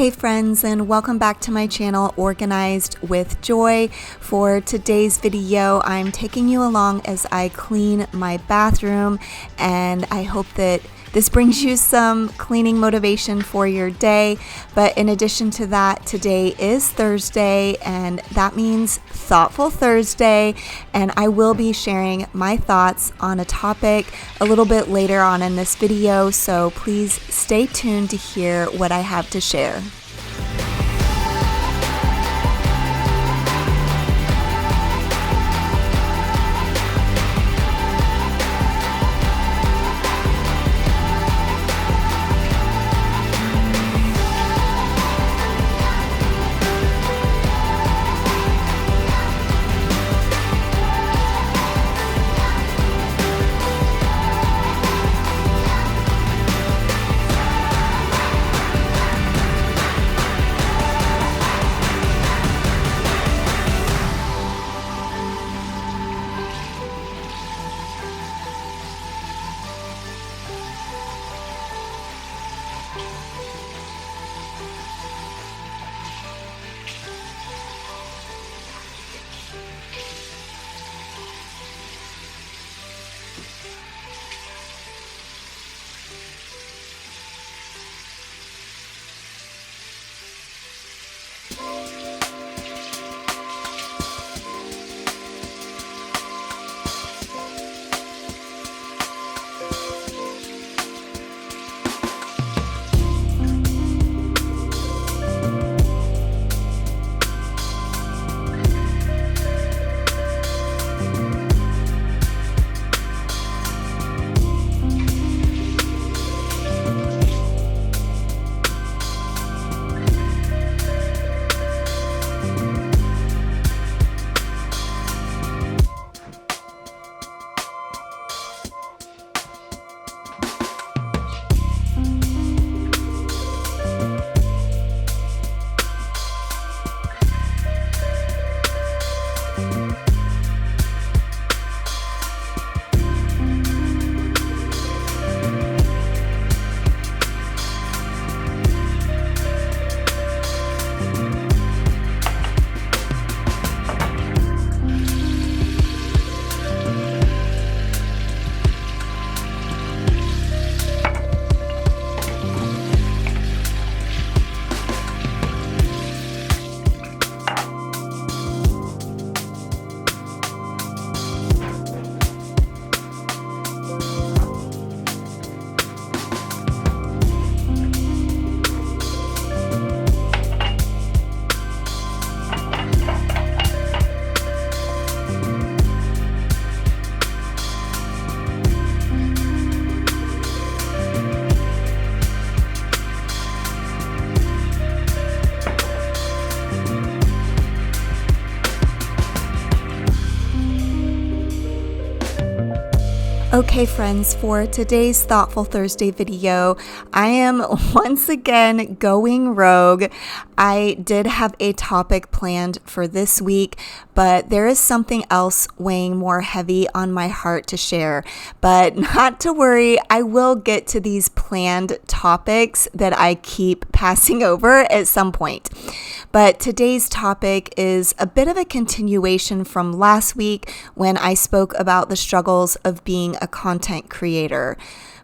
Hey friends, and welcome back to my channel, Organized with Joy. For today's video, I'm taking you along as I clean my bathroom, and I hope that this brings you some cleaning motivation for your day. But in addition to that, today is Thursday, and that means Thoughtful Thursday, and I will be sharing my thoughts on a topic a little bit later on in this video, so please stay tuned to hear what I have to share. Okay friends, for today's Thoughtful Thursday video, I am once again going rogue. I did have a topic planned for this week, but there is something else weighing more heavy on my heart to share. But not to worry, I will get to these planned topics that I keep passing over at some point. But today's topic is a bit of a continuation from last week when I spoke about the struggles of being a content creator.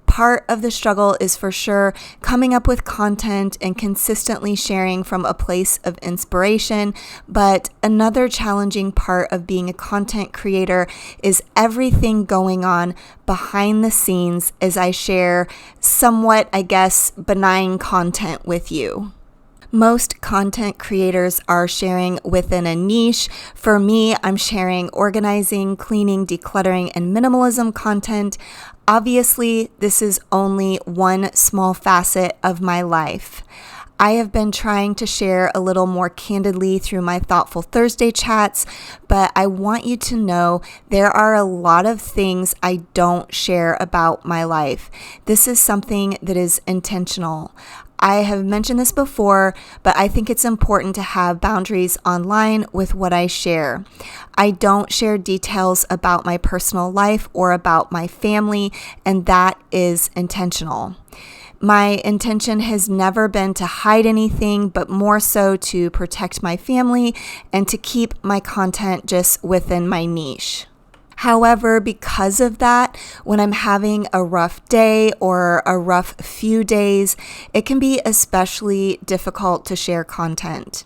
Part of the struggle is for sure coming up with content and consistently sharing from a place of inspiration, but another challenging part of being a content creator is everything going on behind the scenes as I share somewhat, I guess, benign content with you. Most content creators are sharing within a niche. For me, I'm sharing organizing, cleaning, decluttering, and minimalism content. Obviously, this is only one small facet of my life. I have been trying to share a little more candidly through my Thoughtful Thursday chats, but I want you to know there are a lot of things I don't share about my life. This is something that is intentional. I have mentioned this before, but I think it's important to have boundaries online with what I share. I don't share details about my personal life or about my family, and that is intentional. My intention has never been to hide anything, but more so to protect my family and to keep my content just within my niche. However, because of that, when I'm having a rough day or a rough few days, it can be especially difficult to share content.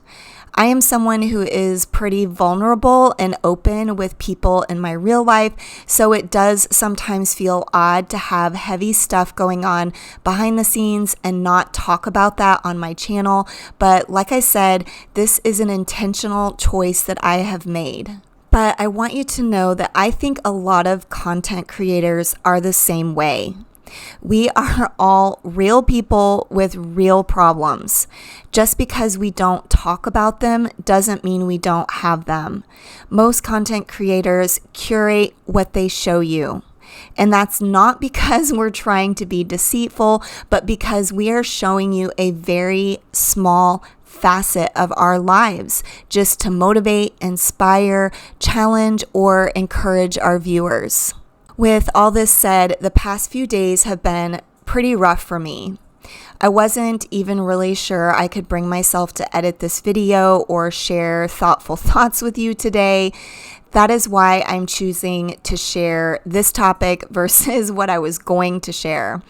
I am someone who is pretty vulnerable and open with people in my real life, so it does sometimes feel odd to have heavy stuff going on behind the scenes and not talk about that on my channel. But like I said, this is an intentional choice that I have made. But I want you to know that I think a lot of content creators are the same way. We are all real people with real problems. Just because we don't talk about them doesn't mean we don't have them. Most content creators curate what they show you. And that's not because we're trying to be deceitful, but because we are showing you a very small facet of our lives just to motivate, inspire, challenge, or encourage our viewers. With all this said, the past few days have been pretty rough for me. I wasn't even really sure I could bring myself to edit this video or share thoughtful thoughts with you today. That is why I'm choosing to share this topic versus what I was going to share.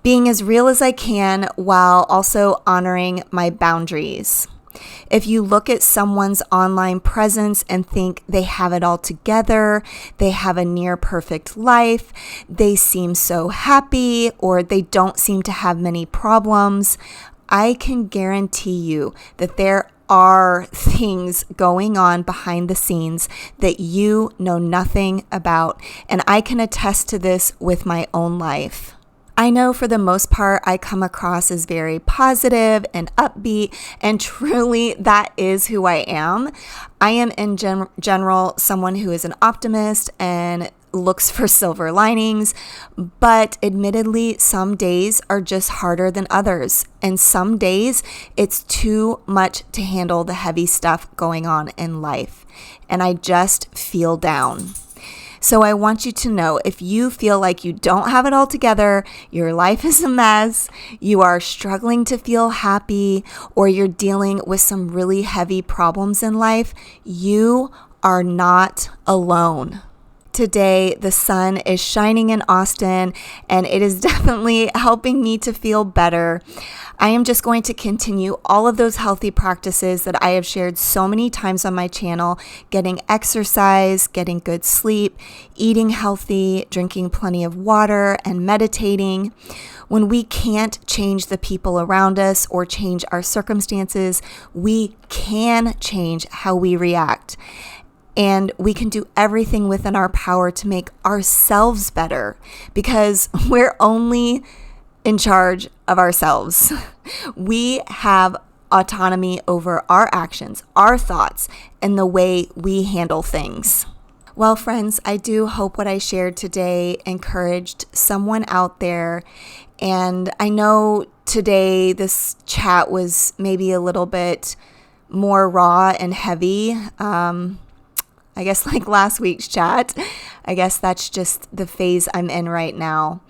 Being as real as I can while also honoring my boundaries. If you look at someone's online presence and think they have it all together, they have a near perfect life, they seem so happy, or they don't seem to have many problems, I can guarantee you that there are things going on behind the scenes that you know nothing about, and I can attest to this with my own life. I know for the most part, I come across as very positive and upbeat, and truly that is who I am. I am in general someone who is an optimist and looks for silver linings, but admittedly, some days are just harder than others. And some days it's too much to handle the heavy stuff going on in life. And I just feel down. So I want you to know, if you feel like you don't have it all together, your life is a mess, you are struggling to feel happy, or you're dealing with some really heavy problems in life, you are not alone. Today, the sun is shining in Austin, and it is definitely helping me to feel better. I am just going to continue all of those healthy practices that I have shared so many times on my channel: getting exercise, getting good sleep, eating healthy, drinking plenty of water, and meditating. When we can't change the people around us or change our circumstances, we can change how we react. And we can do everything within our power to make ourselves better, because we're only in charge of ourselves. We have autonomy over our actions, our thoughts, and the way we handle things. Well, friends, I do hope what I shared today encouraged someone out there. And I know today this chat was maybe a little bit more raw and heavy. I guess like last week's chat. I guess that's just the phase I'm in right now.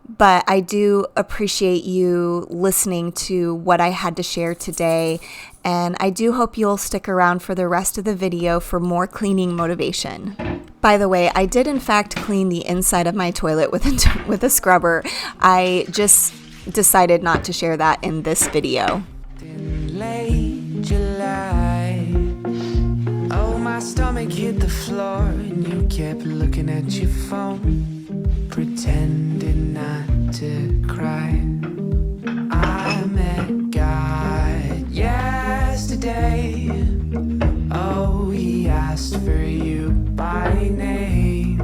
But I do appreciate you listening to what I had to share today. And I do hope you'll stick around for the rest of the video for more cleaning motivation. By the way, I did in fact clean the inside of my toilet with a scrubber. I just decided not to share that in this video. In late July, oh, my stomach hit the floor and you kept looking at your phone, pretending not to cry. I met God yesterday. Oh, he asked for you by name.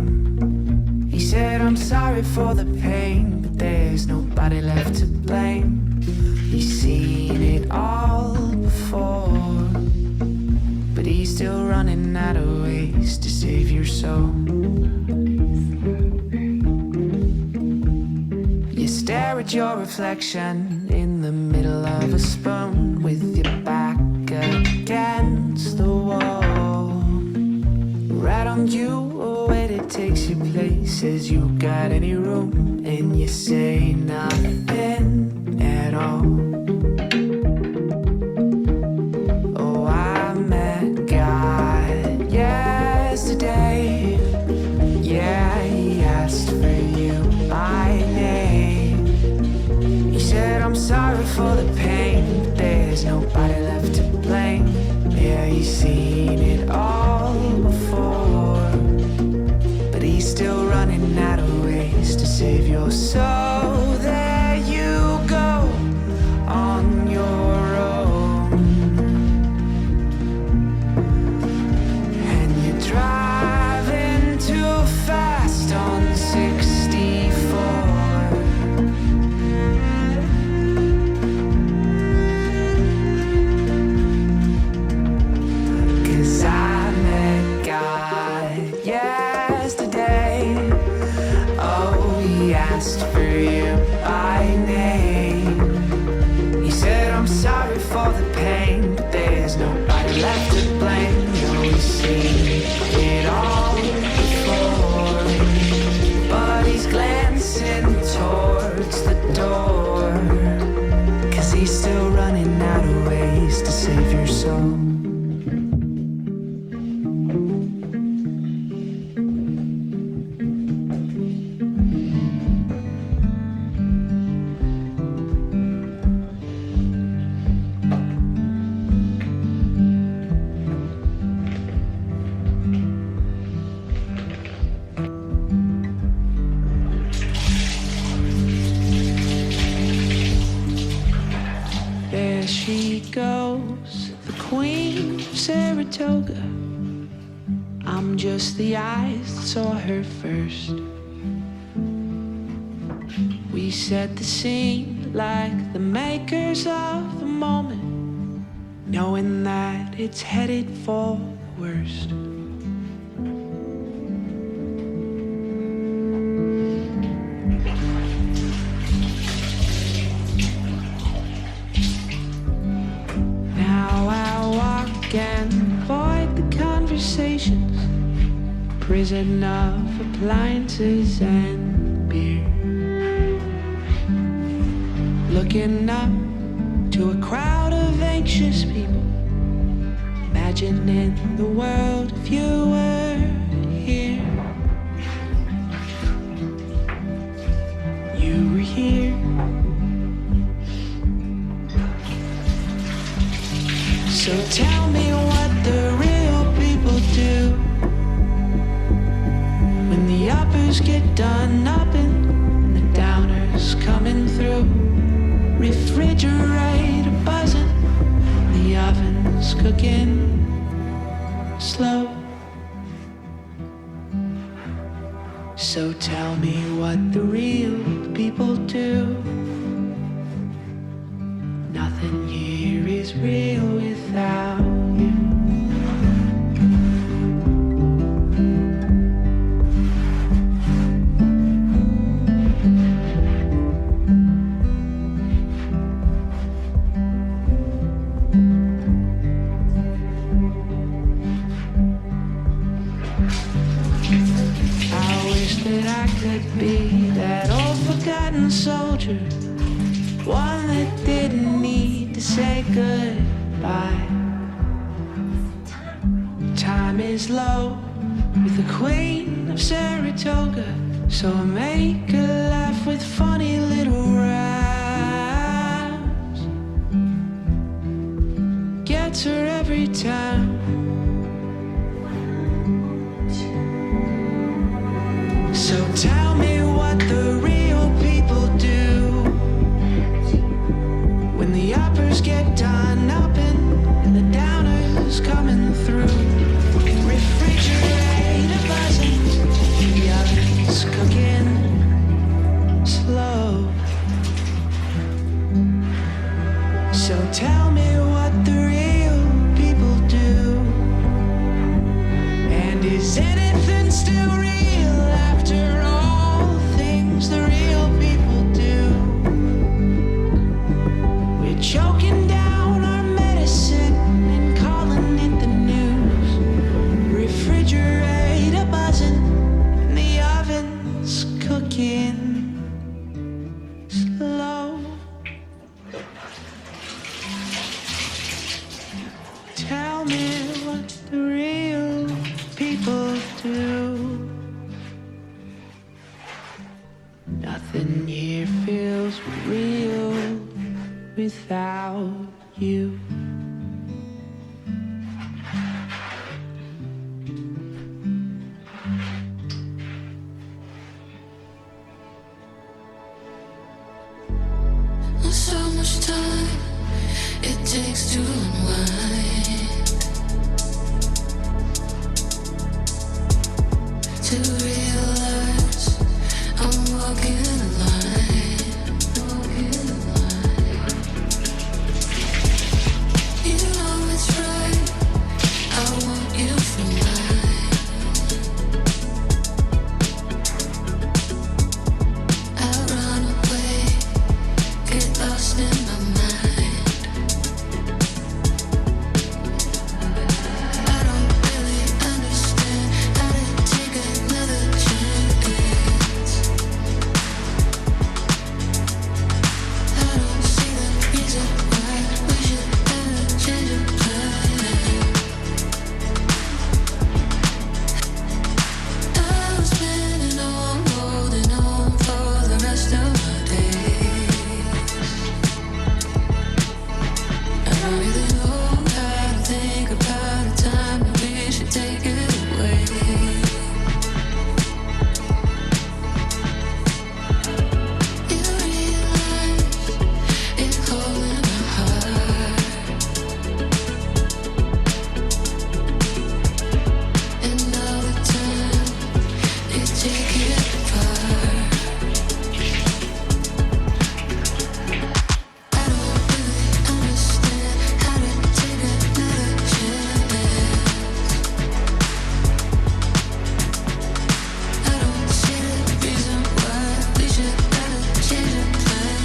He said, I'm sorry for the pain, but there's nobody left to blame. He's seen it all before, but he's still running out of ways to save your soul. You stare at your reflection in the middle of a spoon with your back against the wall. Right on you, a way that takes you places you got any room, and you say nothing. know. Oh, I met God yesterday. Yeah, he asked for you by name. He said, I'm sorry for the pain, but there's nobody left to blame. Yeah, he's seen it all before, but he's still running out of ways to save your soul. There you go on your own, and you're driving too fast on 64. Asked for you by name. He said, I'm sorry for the pain, but there's nobody left to blame. You know, he's seen it all before, but he's glancing towards the door, 'cause he's still running out of ways to save your soul. There she goes, the Queen of Saratoga. I'm just the eyes that saw her first. We set the scene like the makers of the moment, knowing that it's headed for the worst. And avoid the conversations, prison of appliances and beer. Looking up to a crowd of anxious people, imagining the world if you were here. You were here. So tell me what the real people do when the uppers get done upping and the downers coming through. Refrigerator buzzing, the oven's cooking slow. So tell me what the real people do. Nothing here is real without you. I wish that I could be that old forgotten soldier, one that didn't need to say goodbye. Time is low with the Queen of Saratoga, so I make her laugh with funny little rhymes. Gets her every time. So tell me what the real people do when the uppers get done upping and the downers coming through. Refrigerator buzzing, the oven's cooking slow. So tell me what the real people do, and is anything still real after all things the real people do? We're choking down our medicine and calling it the news. Refrigerator buzzing and the oven's cooking slow. people do. Nothing here feels real without you. So much time it takes to unwind, to realize I'm walking a line, You know it's right, I want you for mine. I'll run away, get lost in my mind. I don't really understand how to take another chance. I don't see the reason why we should ever change a plan. I was planning on holding on for the rest of my days. I don't really know how to think about a time that we should take it away. You realize it's cold in my heart, and all the time they take it apart. I don't really understand how to take another chance. I don't see the reason why we should ever change a plan.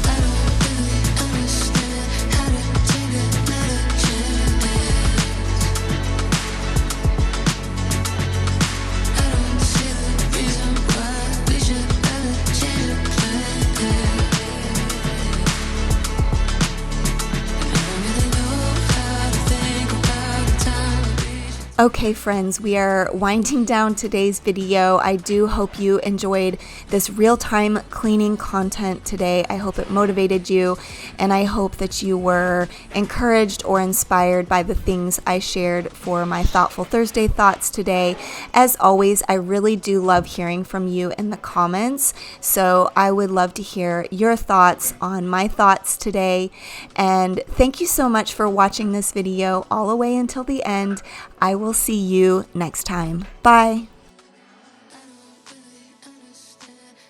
I don't really understand how to take another chance. I don't see the reason why we should ever change a plan. I don't really know how to think about the time that we should. Okay, friends, we are winding down today's video. I do hope you enjoyed this real-time cleaning content today. I hope it motivated you, and I hope that you were encouraged or inspired by the things I shared for my Thoughtful Thursday thoughts today. As always, I really do love hearing from you in the comments, so I would love to hear your thoughts on my thoughts today. And thank you so much for watching this video all the way until the end. I will see you next time. Bye.